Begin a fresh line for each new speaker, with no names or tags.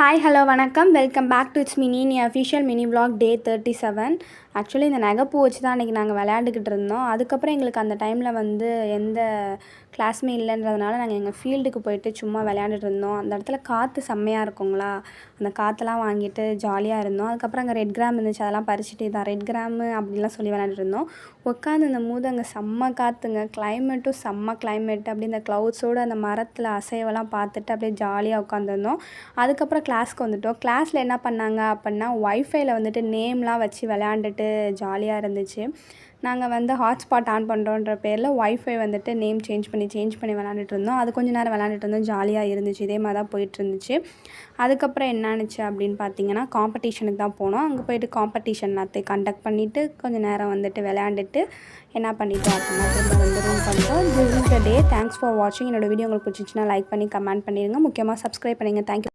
Hi hello வணக்கம் welcome back to it's mini official mini vlog day 37. Actually இந்த நகைப்பூ வச்சு தான் அன்றைக்கி நாங்கள் விளையாண்டுக்கிட்டு இருந்தோம். அதுக்கப்புறம் எங்களுக்கு அந்த டைமில் வந்து எந்த கிளாஸுமே இல்லைன்றதுனால நாங்கள் எங்கள் ஃபீல்டுக்கு போயிட்டு சும்மா விளையாண்டுட்டு இருந்தோம். அந்த இடத்துல காற்று செம்மையாக இருக்குங்களா, அந்த காற்றெல்லாம் வாங்கிட்டு ஜாலியாக இருந்தோம். அதுக்கப்புறம் அங்கே ரெட் கிராம் இருந்துச்சு, அதெல்லாம் பறிச்சுட்டு இதான் ரெட் கிராமு அப்படின்லாம் சொல்லி விளையாண்டுட்டு இருந்தோம். உட்காந்து இந்த போது அங்கே செம்ம காற்றுங்க, கிளைமேட்டும் செம்ம கிளைமேட். அப்படியே இந்த க்ளவுட்ஸோடு அந்த மரத்தில் அசைவெல்லாம் பார்த்துட்டு அப்படியே ஜாலியாக உட்காந்துருந்தோம். அதுக்கப்புறம் கிளாஸ்க்கு வந்துவிட்டோம். கிளாஸில் என்ன பண்ணாங்க அப்படின்னா ஒய்ஃபைல வந்துட்டு நேம்லாம் வச்சு விளையாண்டுட்டு ஜாலியாக இருந்துச்சு. நாங்கள் வந்து ஹாட்ஸ்பாட் ஆன் பண்ணுறோன்ற பேரில் ஒய்ஃபை வந்துட்டு நேம் சேஞ்ச் பண்ணி விளையாண்டுட்டு இருந்தோம். அது கொஞ்சம் நேரம் விளையாண்டுட்டு இருந்தோம், ஜாலியாக இருந்துச்சு. இதே மாதிரி தான் போயிட்டுருந்துச்சு. அதுக்கப்புறம் என்ன ஆணுச்சு அப்படின்னு பார்த்தீங்கன்னா காம்படிஷனுக்கு தான் போனோம். அங்கே போயிட்டு காம்படிஷன் எல்லாத்தையும் கண்டக்ட் பண்ணிவிட்டு கொஞ்சம் நேரம் வந்துட்டு விளையாண்டுட்டு என்ன பண்ணிட்டோம் அப்படின்னா திரும்ப வந்து ரூம் பண்ணிட்டோம். This is the day. Thanks for வாட்சிங். என்னோடய வீடியோ உங்களுக்கு பிடிச்சிச்சுன்னா லைக் பண்ணி கமெண்ட் பண்ணிடுங்க. முக்கியமாக சப்ஸ்கிரைப் பண்ணிடுங்க. தேங்க்யூ.